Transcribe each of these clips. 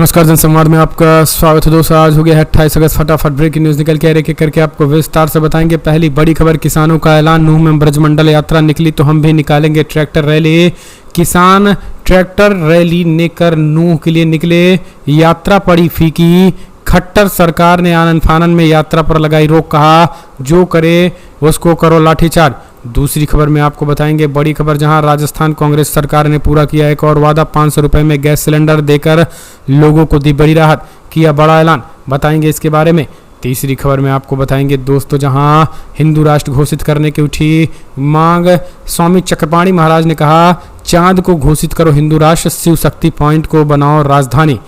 नमस्कार, जनसंवाद में आपका स्वागत है दोस्तों। आज हो गया है 28 अगस्त। फटाफट ब्रेकिंग न्यूज़ निकल के आ रही है करके आपको विस्तार से बताएंगे। पहली बड़ी खबर, किसानों का ऐलान, नूंह में ब्रजमंडल यात्रा निकली तो हम भी निकालेंगे ट्रैक्टर रैली। किसान ट्रैक्टर रैली लेकर नूंह के लिए निकले, यात्रा पड़ी फीकी। खट्टर सरकार ने आनन फानन में यात्रा पर लगाई रोक, कहा जो करे उसको करो लाठीचार्ज। दूसरी खबर में आपको बताएंगे बड़ी खबर, जहां राजस्थान कांग्रेस सरकार ने पूरा किया एक और वादा, 500 रुपए में गैस सिलेंडर देकर लोगों को दी बड़ी राहत, किया बड़ा ऐलान, बताएंगे इसके बारे में। तीसरी खबर में आपको बताएंगे दोस्तों, जहां हिंदू राष्ट्र घोषित करने की उठी मांग, स्वामी चक्रपाणी महाराज ने कहा चांद को घोषित करो हिंदू राष्ट्र, शिव शक्ति पॉइंट को बनाओ राजधानी।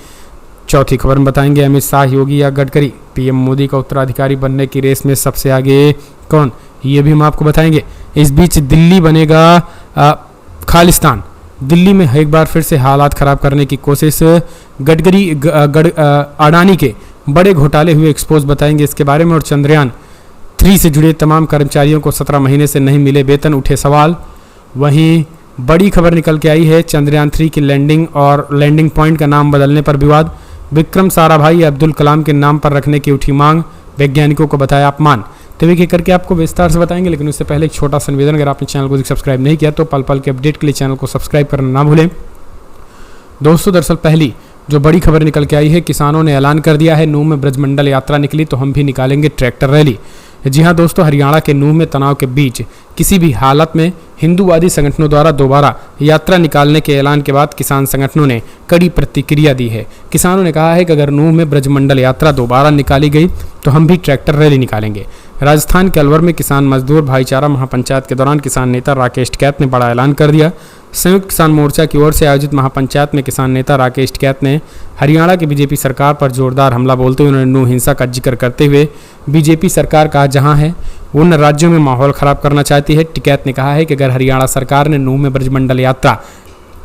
चौथी खबर में बताएंगे अमित शाह, योगी या गडकरी, पीएम मोदी का उत्तराधिकारी बनने की रेस में सबसे आगे कौन, ये भी हम आपको बताएंगे। इस बीच दिल्ली बनेगा खालिस्तान, दिल्ली में एक बार फिर से हालात खराब करने की कोशिश, गडकरी अडानी के बड़े घोटाले हुए एक्सपोज, बताएंगे इसके बारे में। और चंद्रयान 3 से जुड़े तमाम कर्मचारियों को 17 महीने से नहीं मिले वेतन, उठे सवाल। वहीं बड़ी खबर निकल के आई है, चंद्रयान 3 की लैंडिंग और लैंडिंग पॉइंट का नाम बदलने पर विवाद, विक्रम साराभाई अब्दुल कलाम के नाम पर रखने की उठी मांग, वैज्ञानिकों को बताया अपमान। तो ये करके आपको विस्तार से बताएंगे, लेकिन उससे पहले एक छोटा सा निवेदन, अगर आपने चैनल को सब्सक्राइब नहीं किया तो पल पल के अपडेट के लिए चैनल को सब्सक्राइब करना ना भूलें दोस्तों। दरअसल पहली जो बड़ी खबर निकल के आई है, किसानों ने ऐलान कर दिया है नूंह में ब्रजमंडल यात्रा निकली तो हम भी निकालेंगे ट्रैक्टर रैली। जी हां दोस्तों, हरियाणा के नूंह में तनाव के बीच किसी भी हालत में हिंदूवादी संगठनों द्वारा दोबारा यात्रा निकालने के ऐलान के बाद किसान संगठनों ने कड़ी प्रतिक्रिया दी है। किसानों ने कहा है कि अगर नूंह में ब्रजमंडल यात्रा दोबारा निकाली गई तो हम भी ट्रैक्टर रैली निकालेंगे। राजस्थान के अलवर में किसान मजदूर भाईचारा महापंचायत के दौरान किसान नेता राकेश टिकैत ने बड़ा ऐलान कर दिया। संयुक्त किसान मोर्चा की ओर से आयोजित महापंचायत में किसान नेता राकेश टिकैत ने हरियाणा की बीजेपी सरकार पर जोरदार हमला बोलते हुए उन्होंने नूंह हिंसा का जिक्र करते हुए बीजेपी सरकार का जहां है उन राज्यों में माहौल खराब करना चाहती है। टिकैत ने कहा है कि अगर हरियाणा सरकार ने नूंह में ब्रजमंडल यात्रा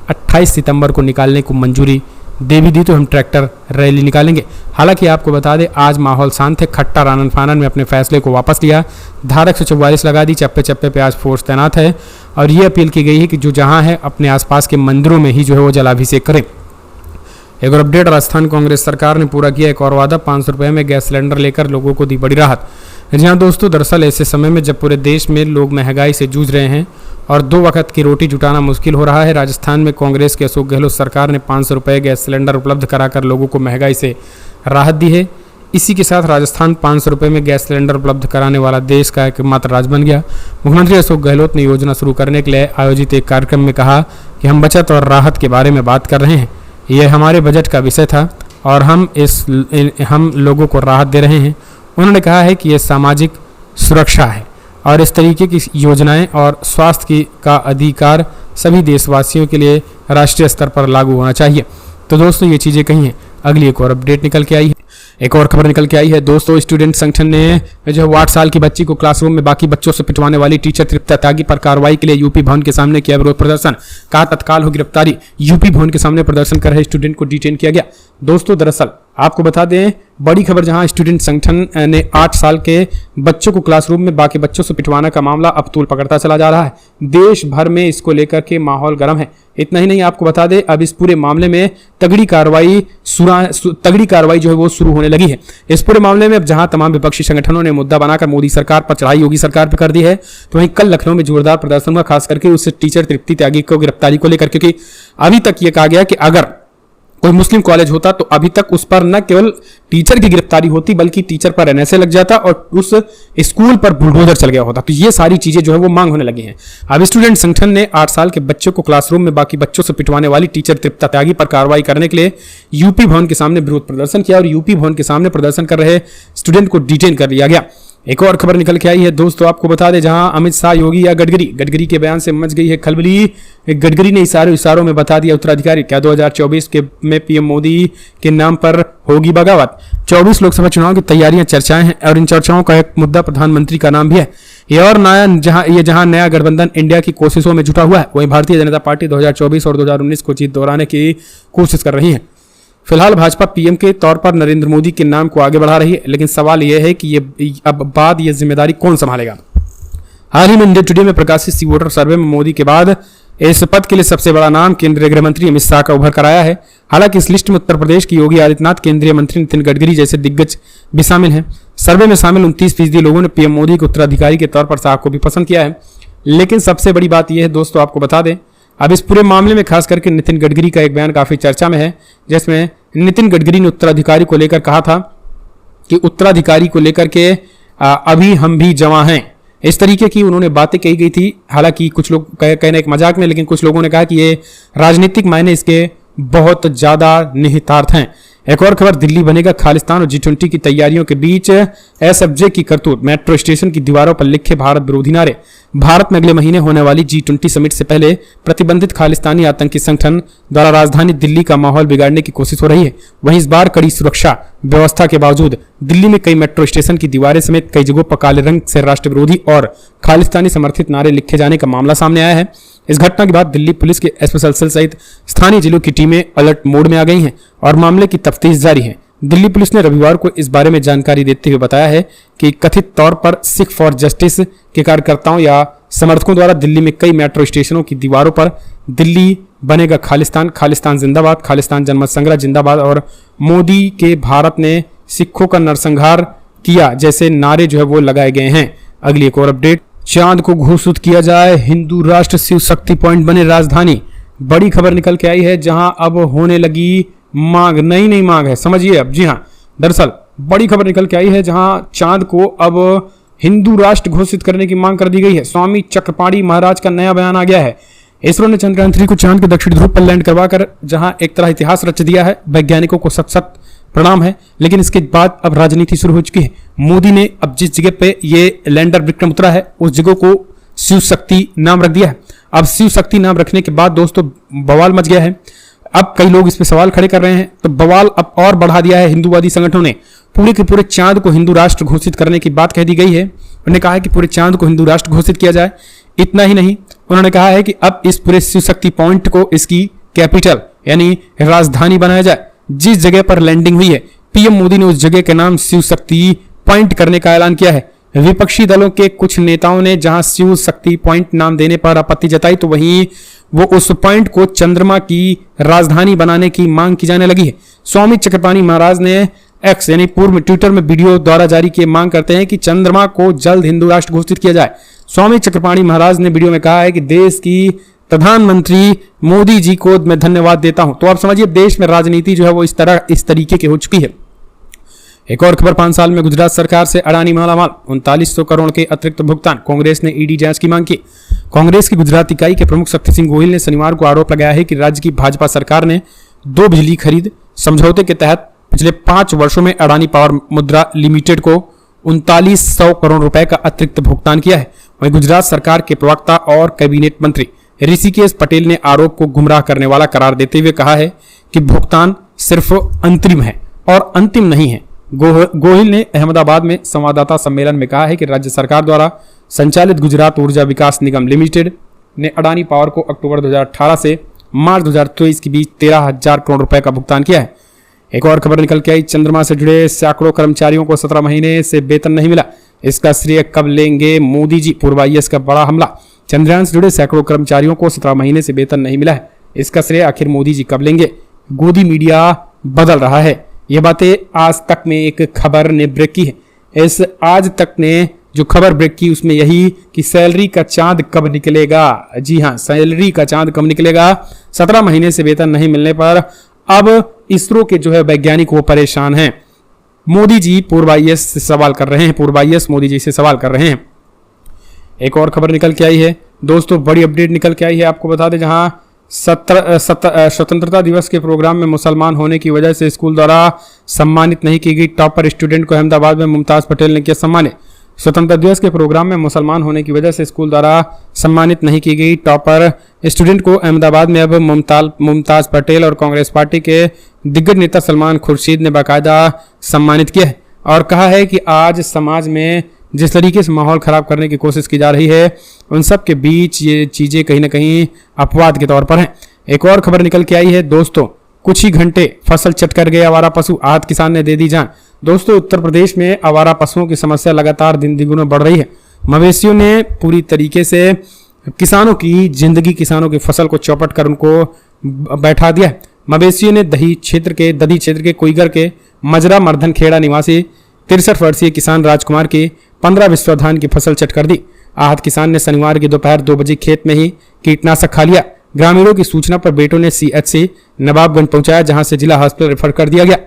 28 सितंबर को निकालने को मंजूरी दे भी दी तो हम ट्रैक्टर रैली निकालेंगे। हालांकि आपको बता दें आज माहौल शांत है। खट्टर आनन फानन में अपने फैसले को वापस लिया, धारा 144 लगा दी, चप्पे चप्पे पे आज फोर्स तैनात है और ये अपील की गई है कि जो जहां है अपने आसपास के मंदिरों में ही जो है वो जलाभिषेक करें। एक और अपडेट, राजस्थान कांग्रेस सरकार ने पूरा किया एक और वादा, 500 रुपये में गैस सिलेंडर लेकर लोगों को दी बड़ी राहत। जी हाँ दोस्तों, दरअसल ऐसे समय में जब पूरे देश में लोग महंगाई से जूझ रहे हैं और 2 वक्त की रोटी जुटाना मुश्किल हो रहा है, राजस्थान में कांग्रेस के अशोक गहलोत सरकार ने 500 रुपये गैस सिलेंडर उपलब्ध कराकर लोगों को महंगाई से राहत दी है। इसी के साथ राजस्थान 500 रुपये में गैस सिलेंडर उपलब्ध कराने वाला देश का एकमात्र राज्य बन गया। मुख्यमंत्री अशोक गहलोत ने योजना शुरू करने के लिए आयोजित एक कार्यक्रम में कहा कि हम बचत और राहत के बारे में बात कर रहे हैं, यह हमारे बजट का विषय था और हम लोगों को राहत दे रहे हैं। उन्होंने कहा है कि यह सामाजिक सुरक्षा है और इस तरीके की योजनाएं और स्वास्थ्य का अधिकार सभी देशवासियों के लिए राष्ट्रीय स्तर पर लागू होना चाहिए। तो दोस्तों ये चीज़ें कही हैं। अगली एक और अपडेट निकल के आई है, एक और खबर निकल के आई है दोस्तों। स्टूडेंट संगठन ने जो 8 साल की बच्ची को क्लासरूम में बाकी बच्चों से पिटवाने वाली टीचर तृप्ता त्यागी पर कार्रवाई के लिए यूपी भवन के सामने किया विरोध प्रदर्शन, कहा तत्काल हो गिरफ्तारी। यूपी भवन के सामने प्रदर्शन कर रहे स्टूडेंट को डिटेन किया गया। दोस्तों दरअसल आपको बता दें बड़ी खबर, जहां स्टूडेंट संगठन ने 8 साल के बच्चों को क्लासरूम में बाकी बच्चों से पिटवाने का मामला अब तूल पकड़ता चला जा रहा है। देश भर में इसको लेकर के माहौल गर्म है। इतना ही नहीं, आपको बता दें अब इस पूरे मामले में तगड़ी कार्रवाई जो है वो शुरू होने लगी है। इस पूरे मामले में अब जहां तमाम विपक्षी संगठनों ने मुद्दा बनाकर मोदी सरकार पर चढ़ाई योगी सरकार पर कर दी है, तो वहीं कल लखनऊ में जोरदार प्रदर्शन हुआ, खास करके उस टीचर तृप्ति त्यागी को गिरफ्तारी को लेकर, क्योंकि अभी तक ये कहा गया कि अगर कोई मुस्लिम कॉलेज होता तो अभी तक उस पर न केवल टीचर की गिरफ्तारी होती बल्कि टीचर पर एनएसए लग जाता और उस स्कूल पर बुलडोजर चल गया होता। तो ये सारी चीजें जो है वो मांग होने लगी हैं। अब स्टूडेंट संगठन ने 8 साल के बच्चों को क्लासरूम में बाकी बच्चों से पिटवाने वाली टीचर तृप्ता त्यागी पर कार्रवाई करने के लिए यूपी भवन के सामने विरोध प्रदर्शन किया और यूपी भवन के सामने प्रदर्शन कर रहे स्टूडेंट को डिटेन कर लिया गया। एक और खबर निकल के आई है दोस्तों, आपको बता दें जहां अमित शाह, योगी या गडकरी के बयान से मच गई है खलबली। गडकरी ने इशारों में बता दिया उत्तराधिकारी, क्या 2024 में पीएम मोदी के नाम पर होगी बगावत। 24 लोकसभा चुनाव की तैयारियां, चर्चाएं हैं और इन चर्चाओं का एक मुद्दा प्रधानमंत्री का नाम भी है। जहां नया गठबंधन इंडिया की कोशिशों में जुटा हुआ है, वहीं भारतीय जनता पार्टी 2024 और 2019 को जीत दोहराने की कोशिश कर रही है। फिलहाल भाजपा पीएम के तौर पर नरेंद्र मोदी के नाम को आगे बढ़ा रही है, लेकिन सवाल यह है कि ये जिम्मेदारी कौन संभालेगा। हाल ही में इंडिया टुडे में प्रकाशित सी वोटर सर्वे में मोदी के बाद इस पद के लिए सबसे बड़ा नाम केंद्रीय गृह मंत्री अमित शाह का उभर कर आया है। हालांकि इस लिस्ट में उत्तर प्रदेश की योगी आदित्यनाथ, केंद्रीय मंत्री नितिन गडकरी जैसे दिग्गज भी शामिल हैं। सर्वे में शामिल 29% लोगों ने पीएम मोदी के उत्तराधिकारी के तौर पर शाह को भी पसंद किया है। लेकिन सबसे बड़ी बात यह है दोस्तों, आपको बता दें, अब इस पूरे मामले में खास करके नितिन गडकरी का एक बयान काफी चर्चा में है, जिसमें नितिन गडकरी ने उत्तराधिकारी को लेकर कहा था कि उत्तराधिकारी को लेकर के अभी हम भी जवां हैं, इस तरीके की उन्होंने बातें कही गई थी। हालांकि कुछ लोग कहने एक मजाक में, लेकिन कुछ लोगों ने कहा कि ये राजनीतिक मायने इसके बहुत ज्यादा निहितार्थ हैं। एक और खबर, दिल्ली बनेगा खालिस्तान और G20 की तैयारियों के बीच एसएफजे की करतूत, मेट्रो स्टेशन की दीवारों पर लिखे भारत विरोधी नारे। भारत में अगले महीने होने वाली G20 समिट से पहले प्रतिबंधित खालिस्तानी आतंकी संगठन द्वारा राजधानी दिल्ली का माहौल बिगाड़ने की कोशिश हो रही है। वहीं इस बार कड़ी सुरक्षा व्यवस्था के बावजूद दिल्ली में कई मेट्रो स्टेशन की दीवारें समेत कई जगहों पर काले रंग से राष्ट्र विरोधी और खालिस्तानी समर्थित नारे लिखे जाने का मामला सामने आया है। इस घटना के बाद दिल्ली पुलिस के स्पेशल सेल सहित स्थानीय जिलों की टीमें अलर्ट मोड में आ गई हैं और मामले की तफ्तीश जारी है। दिल्ली पुलिस ने रविवार को इस बारे में जानकारी देते हुए बताया है कि कथित तौर पर सिख फॉर जस्टिस के कार्यकर्ताओं या समर्थकों द्वारा दिल्ली में कई मेट्रो स्टेशनों की दीवारों पर दिल्ली बनेगा खालिस्तान, खालिस्तान जिंदाबाद, खालिस्तान जनमत संग्रह जिंदाबाद और मोदी के भारत ने सिखों का नरसंहार किया जैसे नारे जो है वो लगाए गए हैं। अगली एक और अपडेट, चांद को घोषित किया जाए हिंदू राष्ट्र, शिव शक्ति पॉइंट बने राजधानी। बड़ी खबर निकल के आई है, जहां अब होने लगी मांग, नई मांग है, समझिए अब। जी हां, दरअसल बड़ी खबर निकल के आई है, जहां चांद को अब हिंदू राष्ट्र घोषित करने की मांग कर दी गई है। स्वामी चक्रपाणी महाराज का नया बयान आ गया है। इसरो ने चंद्रयान 3 को चांद के दक्षिणी ध्रुव पर लैंड करवाकर जहां एक तरह इतिहास रच दिया है। वैज्ञानिकों को सत प्रणाम है। लेकिन इसके बाद अब राजनीति शुरू हो चुकी है। मोदी ने अब जिस जगह पे ये लैंडर विक्रम उतरा है उस जगह को शिव शक्ति नाम रख दिया है। अब शिव शक्ति नाम रखने के बाद दोस्तों बवाल मच गया है। अब कई लोग इस पे सवाल खड़े कर रहे हैं, तो बवाल अब और बढ़ा दिया है। हिंदूवादी संगठनों ने पूरे के पूरे चांद को हिंदू राष्ट्र घोषित करने की बात कह दी गई है। उन्होंने कहा है कि पूरे चांद को हिंदू राष्ट्र घोषित किया जाए। इतना ही नहीं, उन्होंने कहा है कि अब इस पूरे शिव शक्ति पॉइंट को इसकी कैपिटल यानी राजधानी बनाया जाए। जिस जगह पर लैंडिंग हुई है, पीएम मोदी ने उस जगह के नाम शिव शक्ति पॉइंट करने का ऐलान किया है। विपक्षी दलों के कुछ नेताओं ने जहां शिव शक्ति पॉइंट नाम देने पर आपत्ति जताई, तो वहीं वो उस पॉइंट को चंद्रमा की राजधानी बनाने की मांग की जाने लगी है। स्वामी चक्रपाणी महाराज ने एक्स यानी पूर्व में ट्विटर में वीडियो द्वारा जारी किए मांग करते हैं कि चंद्रमा को जल्द हिंदू राष्ट्र घोषित किया जाए। स्वामी चक्रपाणी महाराज ने वीडियो में कहा है कि देश की प्रधानमंत्री मोदी जी को मैं धन्यवाद देता हूं। तो आप समझिए देश में राजनीति जो है वो इस तरीके की हो चुकी है। एक और खबर, 5 साल में गुजरात सरकार से अडानी मालामाल, 3900 करोड़ के अतिरिक्त भुगतान। कांग्रेस ने ईडी जांच की मांग की। कांग्रेस की गुजरात इकाई के प्रमुख शक्ति सिंह गोहिल ने शनिवार को आरोप लगाया है कि राज्य की भाजपा सरकार ने 2 बिजली खरीद समझौते के तहत पिछले 5 वर्षों में अडानी पावर मुद्रा लिमिटेड को 3900 करोड़ रुपए का अतिरिक्त भुगतान किया है। वहीं गुजरात सरकार के प्रवक्ता और कैबिनेट मंत्री ऋषिकेश पटेल ने आरोप को गुमराह करने वाला करार देते हुए कहा है कि भुगतान सिर्फ अंतरिम है और अंतिम नहीं है। गोहिल ने अहमदाबाद में संवाददाता सम्मेलन में कहा है कि राज्य सरकार द्वारा संचालित गुजरात ऊर्जा विकास निगम लिमिटेड ने अडानी पावर को अक्टूबर 2018 से मार्च 2023 के बीच 13,000 करोड़ रुपए का भुगतान किया है। एक और खबर निकल के आई, चंद्रमा से जुड़े सैकड़ों कर्मचारियों को 17 महीने से वेतन नहीं मिला। इसका श्रेय कब लेंगे मोदी जी? पूर्व आईएएस का बड़ा हमला। चंद्रयान से जुड़े सैकड़ों कर्मचारियों को 17 महीने से वेतन नहीं मिला है। इसका श्रेय आखिर मोदी जी कब लेंगे? गोदी मीडिया बदल रहा है। ये बातें आज तक में एक खबर ने ब्रेक की है। इस आज तक ने जो खबर ब्रेक की उसमें यही कि सैलरी का चांद कब निकलेगा। जी हां, सैलरी का चांद कब निकलेगा। 17 महीने से वेतन नहीं मिलने पर अब इसरो के जो है वैज्ञानिक वो परेशान हैं। मोदी जी पूर्व आईएएस से सवाल कर रहे हैं, पूर्व आईएएस मोदी जी से सवाल कर रहे हैं। एक और खबर निकल के आई है दोस्तों, बड़ी अपडेट निकल के आई है, आपको बता दें। जहां स्वतंत्रता दिवस के प्रोग्राम में मुसलमान होने की वजह से स्कूल द्वारा सम्मानित नहीं की गई टॉपर स्टूडेंट को अहमदाबाद में मुमताज पटेल ने किया सम्मानित। स्वतंत्रता दिवस के प्रोग्राम में मुसलमान होने की वजह से स्कूल द्वारा सम्मानित नहीं की गई टॉपर स्टूडेंट को अहमदाबाद में अब मुमताज पटेल और कांग्रेस पार्टी के दिग्गज नेता सलमान खुर्शीद ने बाकायदा सम्मानित किया है और कहा है कि आज समाज में जिस तरीके से माहौल खराब करने की कोशिश की जा रही है उन सब के बीच ये चीजें कहीं ना कहीं अपवाद के तौर पर हैं। एक और खबर निकल के आई है दोस्तों, कुछ ही घंटे फसल चट कर गए आवारा पशु, आहत किसान ने दे दी जान। दोस्तों उत्तर प्रदेश में आवारा पशुओं की समस्या लगातार दिन दुगुना बढ़ रही है। मवेशियों ने पूरी तरीके से किसानों की जिंदगी, किसानों की फसल को चौपट कर उनको बैठा दिया। मवेशियों ने ददी क्षेत्र के कोईगर के मजरा मर्दन खेड़ा निवासी 63 वर्षीय किसान राजकुमार की 15 बिस्वा धान की फसल चट कर दी। आहत किसान ने शनिवार की दोपहर 2 बजे खेत में ही कीटनाशक खा लिया। ग्रामीणों की सूचना पर बेटों ने सीएचसी नवाबगंज पहुंचाया, जहां से जिला अस्पताल रेफर कर दिया गया।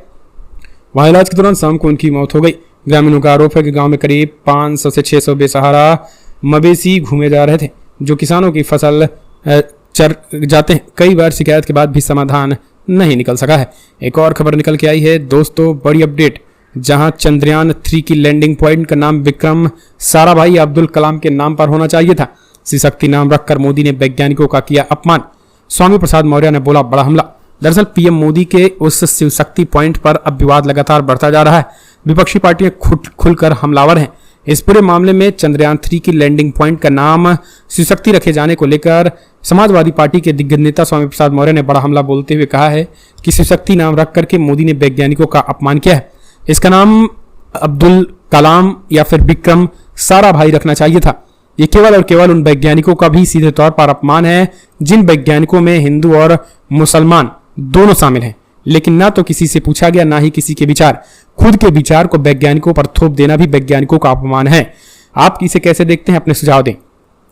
वहां इलाज के दौरान शाम को उनकी मौत हो गई। ग्रामीणों का आरोप है कि गांव में करीब 500 से 600 बेसहारा मवेशी घूमे जा रहे थे, जो किसानों की फसल चर जाते हैं। कई बार शिकायत के बाद भी समाधान नहीं निकल सका है। एक और खबर निकल के आई है दोस्तों, बड़ी अपडेट, जहां चंद्रयान 3 की लैंडिंग पॉइंट का नाम विक्रम साराभाई अब्दुल कलाम के नाम पर होना चाहिए था। शिवशक्ति नाम रखकर मोदी ने वैज्ञानिकों का किया अपमान। स्वामी प्रसाद मौर्य ने बोला बड़ा हमला। दरअसल पीएम मोदी के उस शिवशक्ति पॉइंट पर अब विवाद लगातार बढ़ता जा रहा है। विपक्षी पार्टियां खुलकर हमलावर हैं। इस पूरे मामले में चंद्रयान 3 की लैंडिंग पॉइंट का नाम शिवशक्ति रखे जाने को लेकर समाजवादी पार्टी के दिग्गज नेता स्वामी प्रसाद मौर्य ने बड़ा हमला बोलते हुए कहा है कि शिवशक्ति नाम रख करके मोदी ने वैज्ञानिकों का अपमान किया है। इसका नाम अब्दुल कलाम या फिर विक्रम साराभाई रखना चाहिए था। ये केवल और केवल उन वैज्ञानिकों का भी सीधे तौर पर अपमान है जिन वैज्ञानिकों में हिंदू और मुसलमान दोनों शामिल हैं। लेकिन ना तो किसी से पूछा गया, ना ही किसी के विचार। खुद के विचार को वैज्ञानिकों पर थोप देना भी वैज्ञानिकों का अपमान है। आप इसे कैसे देखते हैं, अपने सुझाव दें।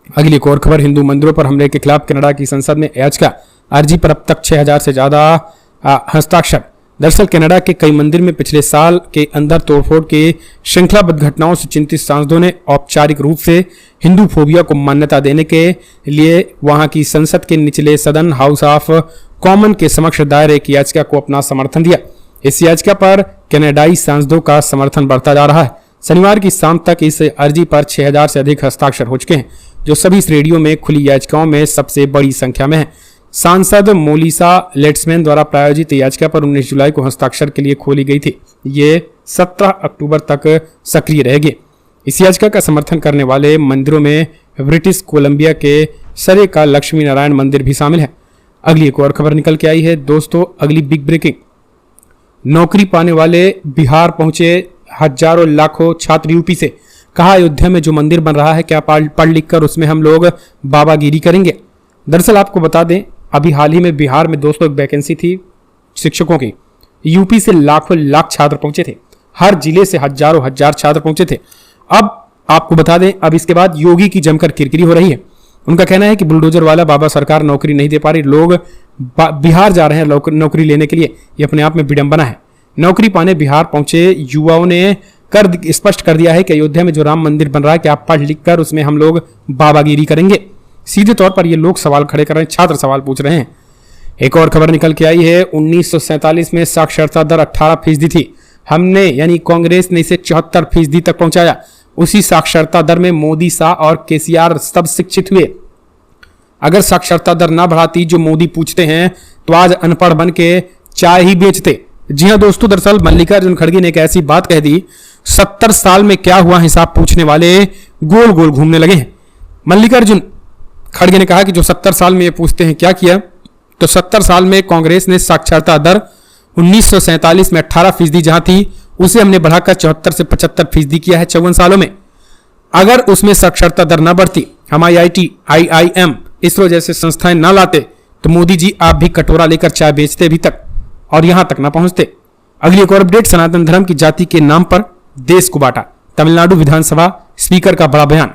अगली एक और खबर, हिंदू मंदिरों पर हमले के खिलाफ कनाडा की संसद में याचिका। अर्जी पर अब तक 6000 से ज्यादा हस्ताक्षर। दरअसल कनाडा के कई मंदिर में पिछले साल के अंदर तोड़फोड़ के श्रृंखलाबद्ध घटनाओं से चिंतित सांसदों ने औपचारिक रूप से हिंदू फोबिया को मान्यता देने के लिए वहां की संसद के निचले सदन हाउस ऑफ कॉमन के समक्ष दायर एक याचिका को अपना समर्थन दिया। इस याचिका पर कनाडाई सांसदों का समर्थन बढ़ता जा रहा है। शनिवार की शाम तक इस अर्जी पर 6000 से अधिक हस्ताक्षर हो चुके हैं, जो सभी श्रेणियों में खुली याचिकाओं में सबसे बड़ी संख्या में है। सांसद मोलिसा लेट्समैन द्वारा प्रायोजित याचिका पर 19 जुलाई को हस्ताक्षर के लिए खोली गई थी। ये 17 अक्टूबर तक सक्रिय रहेगी। इस याचिका का समर्थन करने वाले मंदिरों में ब्रिटिश कोलंबिया के सरे का लक्ष्मी नारायण मंदिर भी शामिल है। अगली एक और खबर निकल के आई है दोस्तों, अगली बिग ब्रेकिंग। नौकरी पाने वाले बिहार पहुंचे हजारों लाखों छात्र यूपी से। कहा अयोध्या में जो मंदिर बन रहा है, क्या पढ़ लिख कर उसमें हम लोग बाबागिरी करेंगे। दरअसल आपको बता दें, अभी हाल ही में बिहार में दोस्तों एक वैकेंसी थी शिक्षकों की। यूपी से लाखों लाख छात्र पहुंचे थे। हर जिले से हजारों हजार छात्र पहुंचे थे। अब आपको बता दें, अब इसके बाद योगी की जमकर किरकिरी हो रही है। उनका कहना है कि बुलडोजर वाला बाबा सरकार नौकरी नहीं दे पा रही, लोग बिहार जा रहे हैं नौकरी लेने के लिए। ये अपने आप में विडंबना है। नौकरी पाने बिहार पहुंचे युवाओं ने स्पष्ट कर दिया है कि अयोध्या में जो राम मंदिर बन रहा है, कि आप पढ़ लिख कर उसमें हम लोग बाबागिरी करेंगे। सीधे तौर पर ये लोग सवाल खड़े कर रहे हैं, छात्र सवाल पूछ रहे हैं। एक और खबर निकल के आई है, 1947 में साक्षरता दर 18% थी। हमने यानी कांग्रेस ने इसे 74% तक पहुंचाया। उसी साक्षरता दर में मोदी, शाह और केसीआर सब शिक्षित हुए। अगर साक्षरता दर ना बढ़ाती जो मोदी पूछते हैं, तो आज अनपढ़ बन के चाय ही बेचते। जी हां दोस्तों, दरअसल मल्लिकार्जुन खड़गे ने एक ऐसी बात कह दी, 70 साल में क्या हुआ हिसाब पूछने वाले गोल गोल घूमने लगे हैं। मल्लिकार्जुन खड़गे ने कहा कि जो 70 साल में ये पूछते हैं क्या किया, तो 70 साल में कांग्रेस ने साक्षरता दर 1947 में 18% जहां थी, उसे हमने बढ़ाकर 74 से 75% किया है 54 सालों में। अगर उसमें साक्षरता दर न बढ़ती, हम IIT, IIM, इसरो जैसे संस्थाएं ना लाते, तो मोदी जी आप भी कटोरा लेकर चाय बेचते अभी तक और यहां तक ना पहुंचते। अगली एक और अपडेट, सनातन धर्म की जाति के नाम पर देश को बांटा। तमिलनाडु विधानसभा स्पीकर का बड़ा बयान।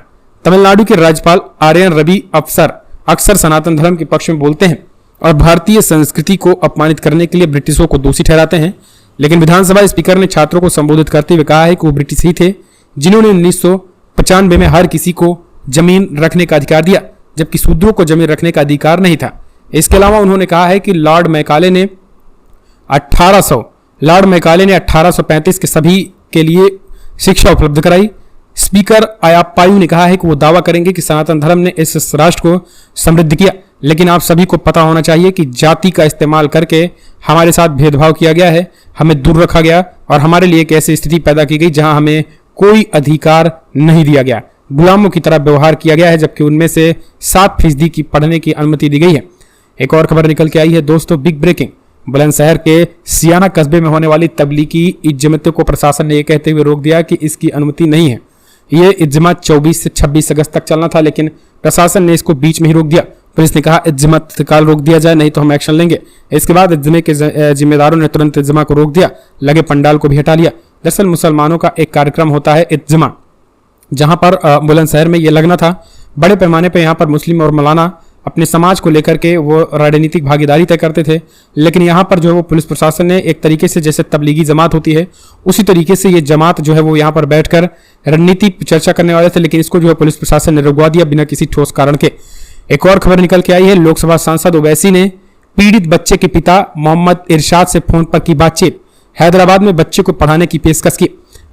तमिलनाडु के राज्यपाल RN रवि अक्सर सनातन धर्म के पक्ष में बोलते हैं और भारतीय संस्कृति को अपमानित करने के लिए ब्रिटिशों को दोषी ठहराते हैं। लेकिन विधानसभा स्पीकर ने छात्रों को संबोधित करते हुए कहा है कि वो ब्रिटिश ही थे जिन्होंने 1995 में हर किसी को जमीन रखने का अधिकार दिया, जबकि शूद्रों को जमीन रखने का अधिकार नहीं था। इसके अलावा उन्होंने कहा है कि लॉर्ड मैकाले ने 1835 के सभी के लिए शिक्षा उपलब्ध कराई। स्पीकर अयप्पायु ने कहा है कि वो दावा करेंगे कि सनातन धर्म ने इस राष्ट्र को समृद्ध किया, लेकिन आप सभी को पता होना चाहिए कि जाति का इस्तेमाल करके हमारे साथ भेदभाव किया गया है, हमें दूर रखा गया और हमारे लिए एक ऐसी स्थिति पैदा की गई जहां हमें कोई अधिकार नहीं दिया गया, गुलामों की तरह व्यवहार किया गया है, जबकि उनमें से 7% की पढ़ने की अनुमति दी गई है। एक और खबर निकल के आई है दोस्तों, बिग ब्रेकिंग। बुलंदशहर के सियाना कस्बे में होने वाली तबलीगी इज्तिमा को प्रशासन ने यह कहते हुए रोक दिया कि इसकी अनुमति नहीं है। ये इज्तिमा 24 से 26 अगस्त तक चलना था, लेकिन प्रशासन ने इसको बीच में ही रोक दिया। पुलिस ने कहा इज्तिमा तत्काल रोक दिया जाए, नहीं तो हम एक्शन लेंगे। इसके बाद इज्तिमे के जिम्मेदारों ने तुरंत इज्तिमा को रोक दिया, लगे पंडाल को भी हटा लिया। दरअसल मुसलमानों का एक कार्यक्रम होता है इज्तिमा, जहां पर बुलंदशहर में ये लगना था। बड़े पैमाने पर यहाँ पर मुस्लिम और मौलाना अपने समाज को लेकर के वो राजनीतिक भागीदारी तय करते थे, लेकिन यहाँ पर जो है वो पुलिस प्रशासन ने एक तरीके से, जैसे तबलीगी जमात होती है उसी तरीके से ये जमात जो है वो यहाँ पर बैठकर रणनीति चर्चा करने वाले थे, लेकिन इसको जो है पुलिस प्रशासन ने रुकवा दिया बिना किसी ठोस कारण के। एक और खबर निकल के आई है, लोकसभा सांसद ओवैसी ने पीड़ित बच्चे के पिता मोहम्मद इरशाद से फोन पर की बातचीत, हैदराबाद में बच्चे को पढ़ाने की पेशकश की।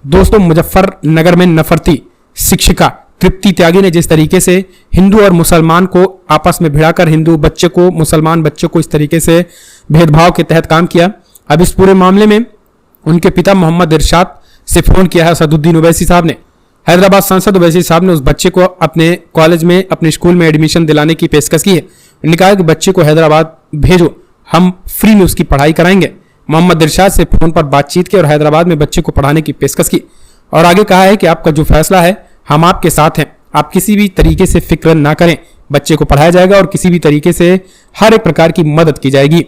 दोस्तों, मुजफ्फरनगर में नफरती शिक्षिका तृप्ति त्यागी ने जिस तरीके से हिंदू और मुसलमान को आपस में भिड़ाकर हिंदू बच्चे को, मुसलमान बच्चे को इस तरीके से भेदभाव के तहत काम किया, अब इस पूरे मामले में उनके पिता मोहम्मद इरशाद से फोन किया है असदुद्दीन ओवैसी साहब ने। हैदराबाद सांसद ओवैसी साहब ने उस बच्चे को अपने कॉलेज में, अपने स्कूल में एडमिशन दिलाने की पेशकश की है। उन्होंने कहा कि बच्चे को हैदराबाद भेजो, हम फ्री में उसकी पढ़ाई कराएंगे। मोहम्मद इरशाद से फोन पर बातचीत की और हैदराबाद में बच्चे को पढ़ाने की पेशकश की, और आगे कहा है कि आपका जो फैसला है हम आपके साथ हैं, आप किसी भी तरीके से फिक्र ना करें, बच्चे को पढ़ाया जाएगा और किसी भी तरीके से हर एक प्रकार की मदद की जाएगी।